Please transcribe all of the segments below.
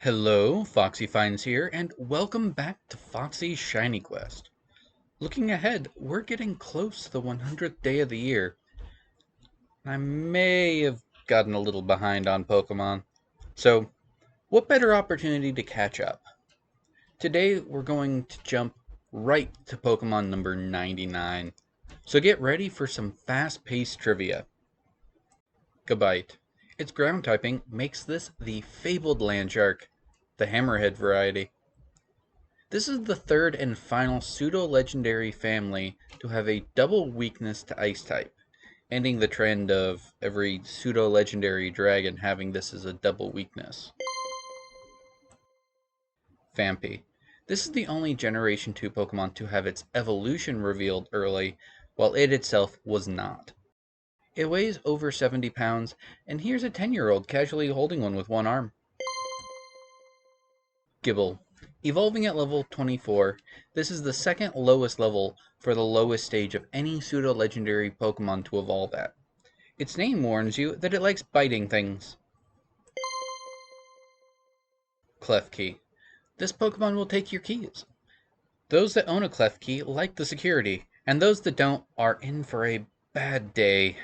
Hello, Foxy Finds here, and welcome back to Foxy's Shiny Quest. Looking ahead, we're getting close to the 100th day of the year. I may have gotten a little behind on Pokemon, so what better opportunity to catch up? Today, we're going to jump right to Pokemon number 99, so get ready for some fast-paced trivia. Gabite. Its ground typing makes this the fabled Landshark, the Hammerhead variety. This is the third and final pseudo-legendary family to have a double weakness to Ice type, ending the trend of every pseudo-legendary dragon having this as a double weakness. Phanpy. This is the only Generation 2 Pokemon to have its evolution revealed early, while it itself was not. It weighs over 70 pounds, and here's a 10-year-old casually holding one with one arm. Gibble. Evolving at level 24, this is the second lowest level for the lowest stage of any pseudo-legendary Pokemon to evolve at. Its name warns you that it likes biting things. Klefki. This Pokemon will take your keys. Those that own a Klefki like the security, and those that don't are in for a bad day.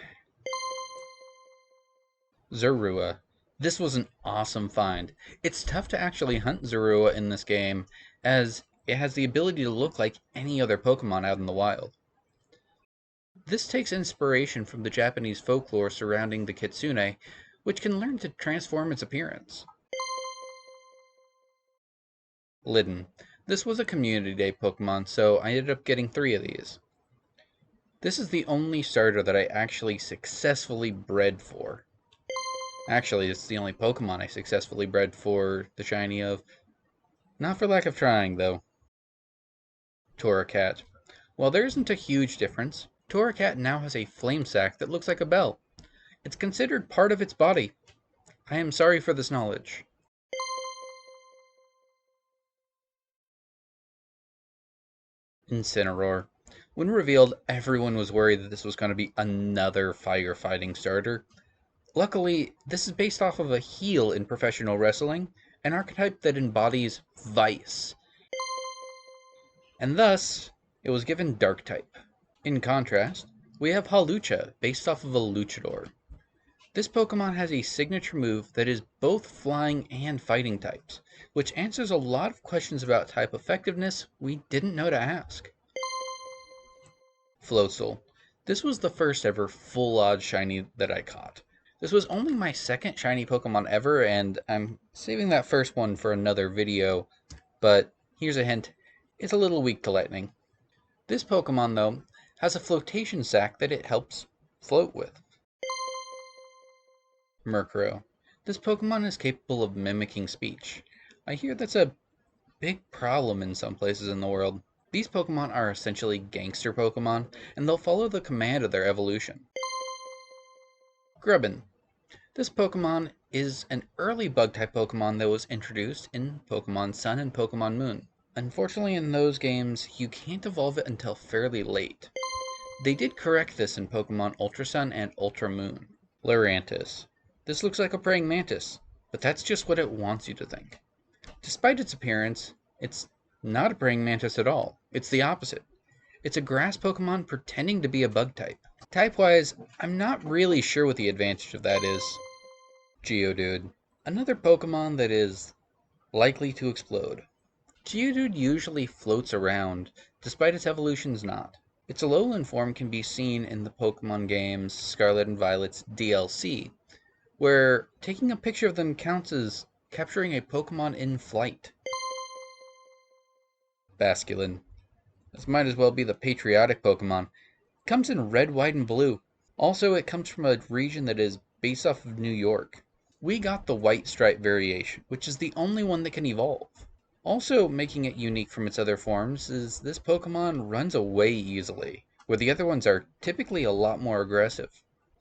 Zorua. This was an awesome find. It's tough to actually hunt Zorua in this game, as it has the ability to look like any other Pokemon out in the wild. This takes inspiration from the Japanese folklore surrounding the kitsune, which can learn to transform its appearance. Litten. This was a community day Pokemon, so I ended up getting 3 of these. This is the only starter that I actually successfully bred for. Actually, it's the only Pokemon I successfully bred for the shiny of. Not for lack of trying, though. Torracat. While there isn't a huge difference, Torracat now has a flame sac that looks like a bell. It's considered part of its body. I am sorry for this knowledge. Incineroar. When revealed, everyone was worried that this was going to be another firefighting starter. Luckily, this is based off of a heel in professional wrestling, an archetype that embodies vice. And thus, it was given Dark type. In contrast, we have Hawlucha, based off of a Luchador. This Pokemon has a signature move that is both flying and fighting types, which answers a lot of questions about type effectiveness we didn't know to ask. Floatzel. This was the first ever full odd shiny that I caught. This was only my second shiny Pokemon ever, and I'm saving that first one for another video, but here's a hint, it's a little weak to lightning. This Pokemon, though, has a flotation sac that it helps float with. Murkrow. This Pokemon is capable of mimicking speech. I hear that's a big problem in some places in the world. These Pokemon are essentially gangster Pokemon, and they'll follow the command of their evolution. Grubbin. This Pokemon is an early Bug-type Pokemon that was introduced in Pokemon Sun and Pokemon Moon. Unfortunately, in those games, you can't evolve it until fairly late. They did correct this in Pokemon Ultra Sun and Ultra Moon. Lurantis. This looks like a praying mantis, but that's just what it wants you to think. Despite its appearance, it's not a praying mantis at all. It's the opposite. It's a grass Pokemon pretending to be a bug type. Type-wise, I'm not really sure what the advantage of that is. Geodude. Another Pokemon that is likely to explode. Geodude usually floats around, despite its evolution's not. Its Alolan form can be seen in the Pokemon games Scarlet and Violet's DLC, where taking a picture of them counts as capturing a Pokemon in flight. Basculin. This might as well be the patriotic Pokemon. It comes in red, white, and blue. Also, it comes from a region that is based off of New York. We got the white stripe variation, which is the only one that can evolve. Also making it unique from its other forms is this Pokemon runs away easily, where the other ones are typically a lot more aggressive.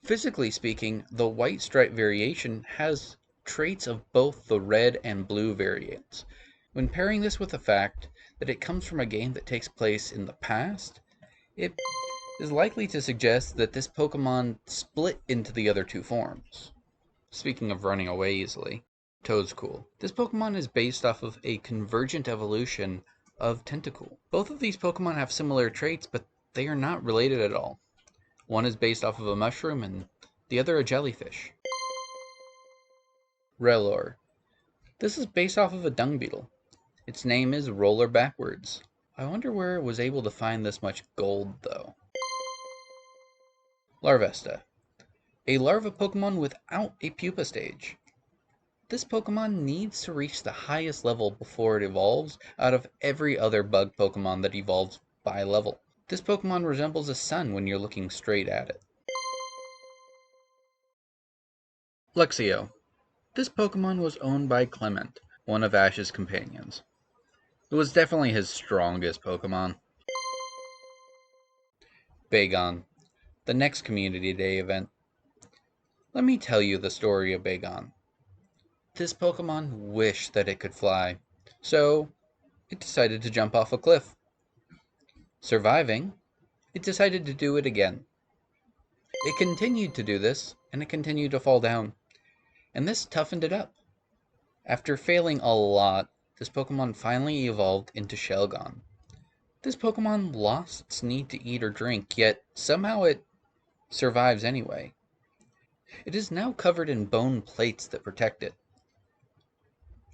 Physically speaking, the white stripe variation has traits of both the red and blue variants. When pairing this with the fact that it comes from a game that takes place in the past, it is likely to suggest that this Pokemon split into the other two forms. Speaking of running away easily, Toadscool. This Pokemon is based off of a convergent evolution of Tentacool. Both of these Pokemon have similar traits, but they are not related at all. One is based off of a mushroom and the other a jellyfish. Rellor. This is based off of a dung beetle. Its name is Roller Backwards. I wonder where it was able to find this much gold, though. Larvesta. A larva Pokemon without a pupa stage. This Pokemon needs to reach the highest level before it evolves out of every other bug Pokemon that evolves by level. This Pokemon resembles a sun when you're looking straight at it. Luxio. This Pokemon was owned by Clement, one of Ash's companions. It was definitely his strongest Pokemon. Bagon. The next Community Day event. Let me tell you the story of Bagon. This Pokemon wished that it could fly, so it decided to jump off a cliff. Surviving, it decided to do it again. It continued to do this, and it continued to fall down, and this toughened it up. After failing a lot, this Pokemon finally evolved into Shelgon. This Pokemon lost its need to eat or drink, yet somehow it survives anyway. It is now covered in bone plates that protect it.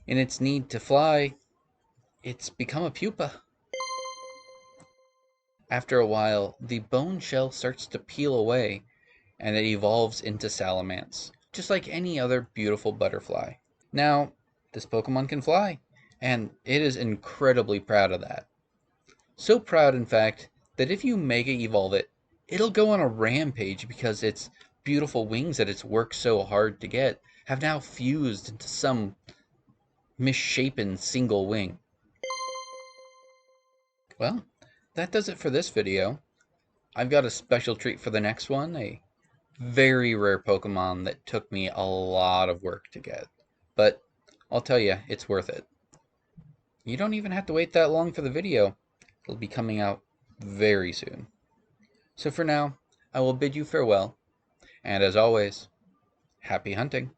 In its need to fly, it's become a pupa. After a while, the bone shell starts to peel away, and it evolves into Salamence, just like any other beautiful butterfly. Now, this Pokemon can fly, and it is incredibly proud of that. So proud, in fact, that if you Mega Evolve it, it'll go on a rampage because its beautiful wings that it's worked so hard to get have now fused into some misshapen single wing. Well, that does it for this video. I've got a special treat for the next one, a very rare Pokemon that took me a lot of work to get. But I'll tell you, it's worth it. You don't even have to wait that long for the video. It'll be coming out very soon. So for now, I will bid you farewell, and as always, happy hunting.